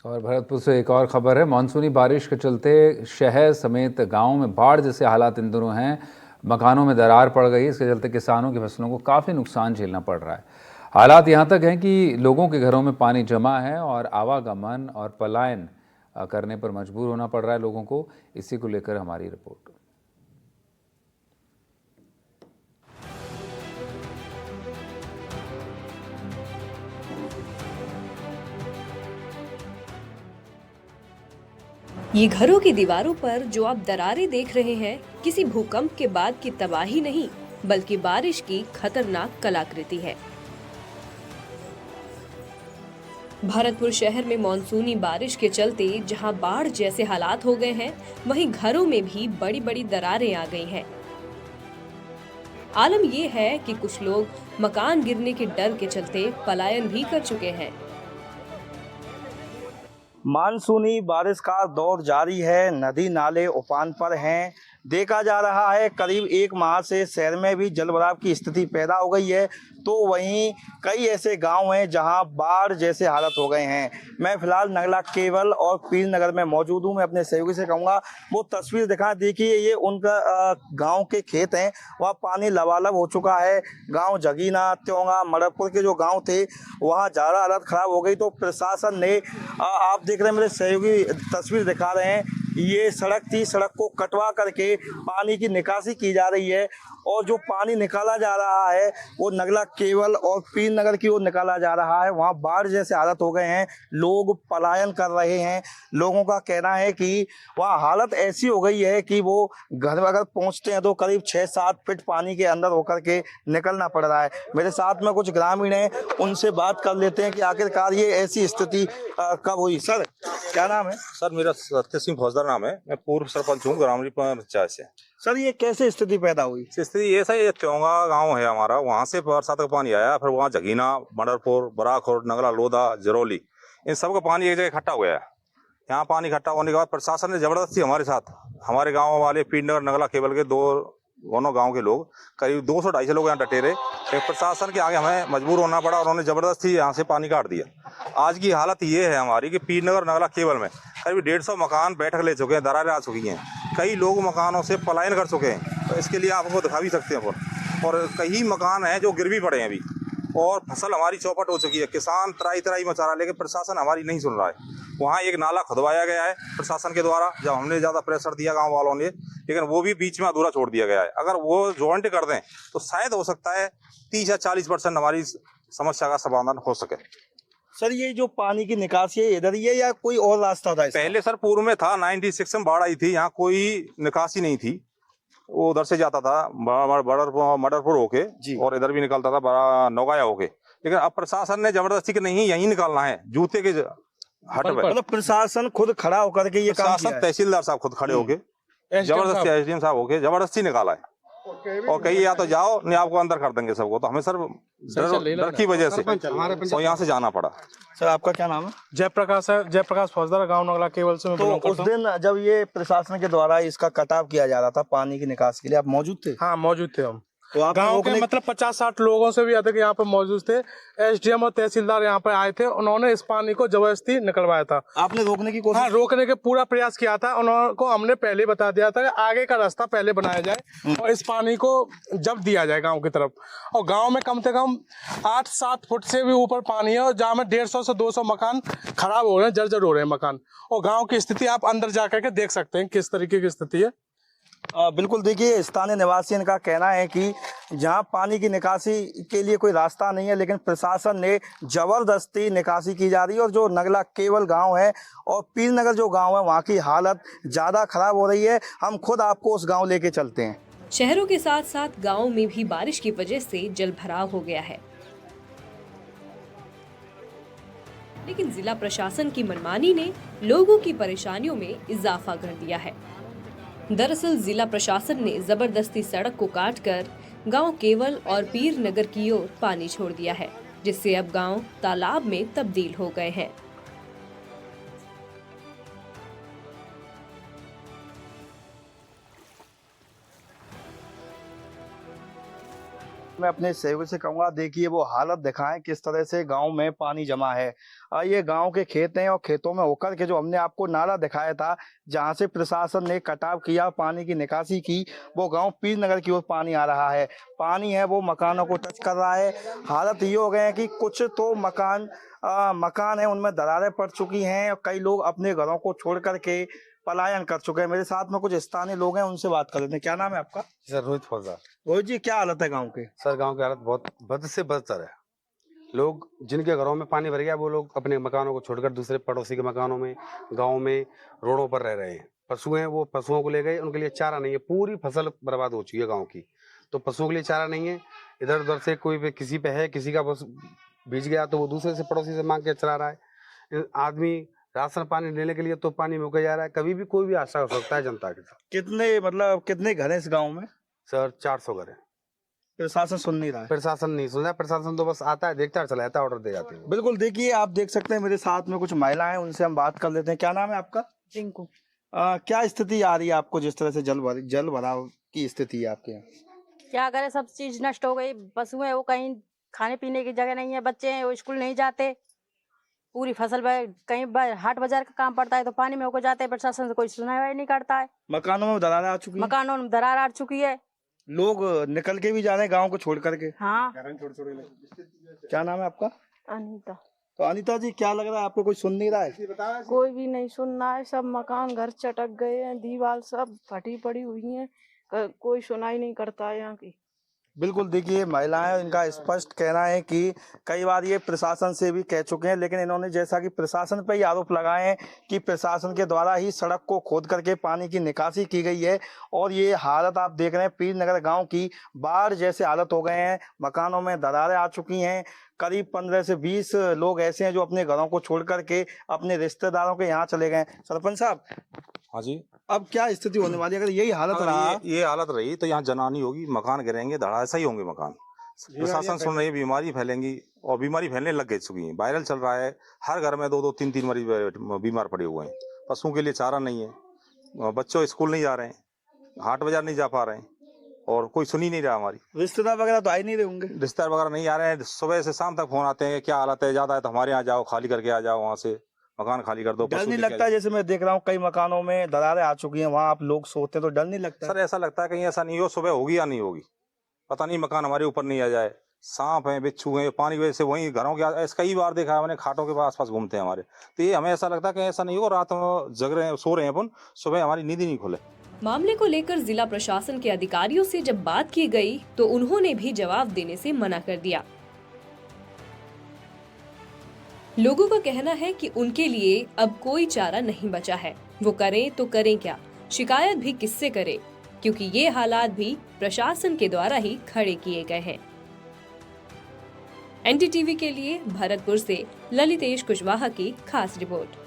और भरतपुर से एक और खबर है। मानसूनी बारिश के चलते शहर समेत गांव में बाढ़ जैसे हालात इन दिनों हैं। मकानों में दरार पड़ गई, इसके चलते किसानों की फसलों को काफ़ी नुकसान झेलना पड़ रहा है। हालात यहाँ तक हैं कि लोगों के घरों में पानी जमा है और आवागमन और पलायन करने पर मजबूर होना पड़ रहा है लोगों को। इसी को लेकर हमारी रिपोर्ट। ये घरों की दीवारों पर जो आप दरारें देख रहे हैं, किसी भूकंप के बाद की तबाही नहीं, बल्कि बारिश की खतरनाक कलाकृति है। भरतपुर शहर में मानसूनी बारिश के चलते जहां बाढ़ जैसे हालात हो गए हैं, वहीं घरों में भी बड़ी बड़ी दरारें आ गई हैं। आलम ये है कि कुछ लोग मकान गिरने के डर के चलते पलायन भी कर चुके हैं। मानसूनी बारिश का दौर जारी है, नदी नाले उफान पर हैं। देखा जा रहा है करीब एक माह से शहर में भी जलभराव की स्थिति पैदा हो गई है, तो वहीं कई ऐसे गांव हैं जहां बाढ़ जैसे हालत हो गए हैं। मैं फिलहाल नगला केवल और पीर नगर में मौजूद हूं। मैं अपने सहयोगी से कहूँगा वो तस्वीर दिखा। देखिए ये उनका गांव के खेत हैं, वहाँ पानी लबालब हो चुका है। गांव जगीना, त्योंगा, मड़कपुर के जो गांव थे वहाँ ज़्यादा हालत खराब हो गई। तो प्रशासन ने आप देख रहे हैं, मेरे सहयोगी तस्वीर दिखा रहे हैं, ये सड़क थी, सड़क को कटवा करके पानी की निकासी की जा रही है और जो पानी निकाला जा रहा है वो नगला केवल और पीर नगर की ओर निकाला जा रहा है। वहाँ बाढ़ जैसे हालत हो गए हैं, लोग पलायन कर रहे हैं। लोगों का कहना है कि वहाँ हालत ऐसी हो गई है कि वो घर अगर पहुँचते हैं तो करीब 6-7 फीट पानी के अंदर होकर के निकलना पड़ रहा है। मेरे साथ में कुछ ग्रामीण हैं, उनसे बात कर लेते हैं कि आखिरकार ये ऐसी स्थिति कब हुई। सर क्या नाम है? सर मेरा सत्य सिंह फौजदार नाम है। मैं पूर्व सरपंच हूँ ग्रामीण पंचायत से। सर ये कैसे स्थिति पैदा हुई? स्थिति ये सही, ये त्योंगा गांव है हमारा, वहाँ से बरसात का पानी आया, फिर वहाँ जगीना, मडरपुर, बराखोर, नगला, लोधा, जरौली, इन सब का पानी एक जगह इकट्ठा हो गया है। यहाँ पानी इकट्ठा होने के बाद प्रशासन ने जबरदस्ती हमारे साथ, हमारे गाँव वाले पीर नगर, नगला केवल के दोनों गांव के लोग, करीब 200-250 लोग यहाँ डटे रहे। लेकिन प्रशासन के आगे हमें मजबूर होना पड़ा और उन्होंने जबरदस्ती यहाँ से पानी काट दिया। आज की हालत ये है हमारी कि पीर नगर, नगला केवल में करीब 150 मकान बैठक ले चुके हैं, दरारें आ चुकी हैं, कई लोग मकानों से पलायन कर चुके हैं। तो इसके लिए आपको दिखा भी सकते हैं और कई मकान हैं जो गिर भी पड़े हैं अभी, और फसल हमारी चौपट हो चुकी है। किसान त्राई त्राई मचा रहा है, लेकिन प्रशासन हमारी नहीं सुन रहा है। वहाँ एक नाला खुदवाया गया है प्रशासन के द्वारा, जब हमने ज़्यादा प्रेशर दिया गांव वालों ने, लेकिन वो भी बीच में अधूरा छोड़ दिया गया है। अगर वो जॉइंट कर दें तो शायद हो सकता है 30 या 40% हमारी समस्या का समाधान हो सके। सर ये जो पानी की निकासी है इधर ही है या कोई और रास्ता था इसका? पहले सर पूर्व में था, 96 में बाढ़ आई थी, यहाँ कोई निकासी नहीं थी। वो उधर से जाता था मडरपुर होके और इधर भी निकलता था बड़ा नौगाया होके। लेकिन अब प्रशासन ने जबरदस्ती के नहीं, यहीं निकालना है, जूते के हट पे। मतलब प्रशासन खुद खड़ा होकर के ये काम किया है? तहसीलदार साहब खुद खड़े होके, जबरदस्ती एसडीएम साहब होके जबरदस्ती निकाला है। और कहीं या तो जाओ, नहीं आपको अंदर कर देंगे सबको। तो हमें सर डर की वजह से और यहाँ से जाना पड़ा। सर आपका क्या नाम है? जयप्रकाश है, जयप्रकाश फौजदार, गांव नगला केवल से मैं तो उस दिन जब ये प्रशासन के द्वारा इसका कटाव किया जा रहा था पानी की निकासी के लिए, आप मौजूद थे? हाँ मौजूद थे हम। तो आप गांव के मतलब 50-60 लोगों से भी अधिक यहाँ पे मौजूद थे। एसडीएम और तहसीलदार यहाँ पे आए थे, उन्होंने इस पानी को जबरदस्ती निकलवाया था। आपने रोकने की कोशिश? हाँ, रोकने के पूरा प्रयास किया था। उनको हमने पहले बता दिया था कि आगे का रास्ता पहले बनाया जाए और इस पानी को जब दिया जाए गाँव की तरफ। और गाँव में कम से कम 8-7 फुट से भी ऊपर पानी है और जहाँ में 150 से 200 मकान खराब हो रहे हैं, जर्जर हो रहे हैं मकान। और गाँव की स्थिति आप अंदर जाकर के देख सकते हैं किस तरीके की स्थिति है। बिल्कुल, देखिए स्थानीय निवासी इनका कहना है कि जहां पानी की निकासी के लिए कोई रास्ता नहीं है, लेकिन प्रशासन ने जबरदस्ती निकासी की जा रही है। और जो नगला केवल गांव है और पीर नगर जो गांव है, वहां की हालत ज़्यादा खराब हो रही है। हम खुद आपको उस गांव लेके चलते हैं। शहरों के साथ साथ गाँव में भी बारिश की वजह से जल भराव हो गया है, लेकिन जिला प्रशासन की मनमानी ने लोगों की परेशानियों में इजाफा कर दिया है। दरअसल जिला प्रशासन ने जबरदस्ती सड़क को काटकर गांव केवल और पीर नगर की ओर पानी छोड़ दिया है, जिससे अब गांव तालाब में तब्दील हो गए हैं। मैं अपने सहयोगी से कहूँगा, देखिए वो हालत दिखाएं किस तरह से गांव में पानी जमा है। ये गांव के खेत हैं और खेतों में होकर के जो हमने आपको नाला दिखाया था जहां से प्रशासन ने कटाव किया, पानी की निकासी की, वो गांव पीर नगर की ओर पानी आ रहा है। पानी है वो मकानों को टच कर रहा है। हालत ये हो गए हैं कि कुछ तो मकान है उनमें दरारें पड़ चुकी हैं और कई लोग अपने घरों को छोड़ करके पलायन कर चुके हैं। मेरे साथ में कुछ स्थानीय लोग हैं, उनसे बात कर लेते हैं। क्या नाम है आपका? सर रोहित फौजदार। रोहित जी, क्या हालत है गांव के? सर गांव की हालत बहुत बद से बदतर है। लोग जिनके घरों में पानी भर गया वो लोग अपने मकानों को छोड़कर दूसरे पड़ोसी के मकानों में, गांव में, रोडों पर रह रहे हैं। पशु हैं वो पशुओं को ले गए, उनके लिए चारा नहीं है। पूरी फसल बर्बाद हो चुकी है गाँव की, तो पशुओं के लिए चारा नहीं है। इधर उधर से कोई भी किसी पे है, किसी का बस बीज गया तो वो दूसरे से पड़ोसी से मांग के चला रहा है। आदमी राशन पानी लेने के लिए तो पानी में होकर जा रहा है। कभी भी कोई भी आशा हो सकता है जनता के साथ। कितने घर हैं इस गांव में? सर 400 घर है। प्रशासन सुन नहीं रहा है। प्रशासन नहीं सुन रहा। प्रशासन तो बस आता है, देखता है, चला जाता है, ऑर्डर दे जाते हैं। बिल्कुल, देखिए आप देख सकते हैं मेरे साथ में कुछ महिलाएं हैं, उनसे हम बात कर लेते हैं। क्या नाम है आपका? रिंकू। क्या स्थिति आ रही है आपको जिस तरह से जल भराव की स्थिति है आपके यहाँ? क्या करे, सब चीज नष्ट हो गई। पशु है वो कहीं खाने पीने की जगह नहीं है, बच्चे हैं वो स्कूल नहीं जाते, पूरी फसल कहीं हाट बाजार का काम पड़ता है तो पानी में होकर जाते हैं। प्रशासन से कोई सुनवाई नहीं करता है। मकानों में दरार आ चुकी है। मकानों में दरार आ चुकी है। लोग निकल के भी जा रहे हैं गांव को छोड़ करके। हाँ। क्या नाम है आपका? अनीता। तो अनीता जी, क्या लग रहा है आपको? कोई सुन नहीं रहा है? कोई भी नहीं सुन रहा है। सब मकान घर चटक गए हैं, दीवार सब फटी पड़ी हुई हैं, कोई सुनाई नहीं करता है यहाँ की। बिल्कुल, देखिए महिलाएं, इनका स्पष्ट कहना है कि कई बार ये प्रशासन से भी कह चुके हैं, लेकिन इन्होंने जैसा कि प्रशासन पर ही आरोप लगाए हैं कि प्रशासन के द्वारा ही सड़क को खोद करके पानी की निकासी की गई है। और ये हालत आप देख रहे हैं पीर नगर गांव की, बाढ़ जैसे हालत हो गए हैं। मकानों में दरारें आ चुकी हैं। करीब 15 से 20 लोग ऐसे हैं जो अपने घरों को छोड़ करके अपने रिश्तेदारों के यहाँ चले गए। सरपंच साहब, हाँ जी, अब क्या स्थिति होने वाली है अगर यही हालत रहा? ये हालत रही तो यहाँ जनानी होगी, मकान गिरेंगे, धड़ासा ही होंगे मकान। प्रशासन सुन रही है, बीमारी फैलेंगी और बीमारी फैलने लग गई चुकी है। वायरल चल रहा है, हर घर में 2-2, 3-3 मरीज बीमार पड़े हुए हैं। पशुओं के लिए चारा नहीं है, बच्चों स्कूल नहीं जा रहे हैं, हाट बाजार नहीं जा पा रहे हैं और कोई सुन ही नहीं रहा हमारी। रिश्तेदार वगैरह तो आ ही नहीं रहे होंगे? रिश्तेदार वगैरह नहीं आ रहे हैं। सुबह से शाम तक फोन आते हैं, क्या हालत है, ज्यादा है तो हमारे यहाँ जाओ, खाली करके आ जाओ, वहाँ से मकान खाली कर दो। डर नहीं लगता? जैसे मैं देख रहा हूँ कई मकानों में दरारें आ चुकी हैं, वहाँ आप लोग सोते हैं तो डर नहीं लगता? सर ऐसा लगता है कहीं ऐसा नहीं हो, सुबह होगी या नहीं होगी, पता नहीं, मकान हमारे ऊपर नहीं आ जाए। सांप हैं, बिच्छू हैं, पानी की वजह से वहीं घरों के ऐसा कई बार देखा है मैंने, खाटों के आसपास घूमते हैं हमारे। तो ये हमें ऐसा लगता है कि ऐसा नहीं हो, रात में जग रहे हैं, सो रहे हैं अपन, सुबह हमारी नींद ही नहीं खुले। मामले को लेकर जिला प्रशासन के अधिकारियों से जब बात की गई तो उन्होंने भी जवाब देने से मना कर दिया। लोगों का कहना है कि उनके लिए अब कोई चारा नहीं बचा है। वो करें तो करें क्या, शिकायत भी किससे करें, क्योंकि ये हालात भी प्रशासन के द्वारा ही खड़े किए गए हैं। एनडीटीवी के लिए भरतपुर से ललितेश कुशवाहा की खास रिपोर्ट।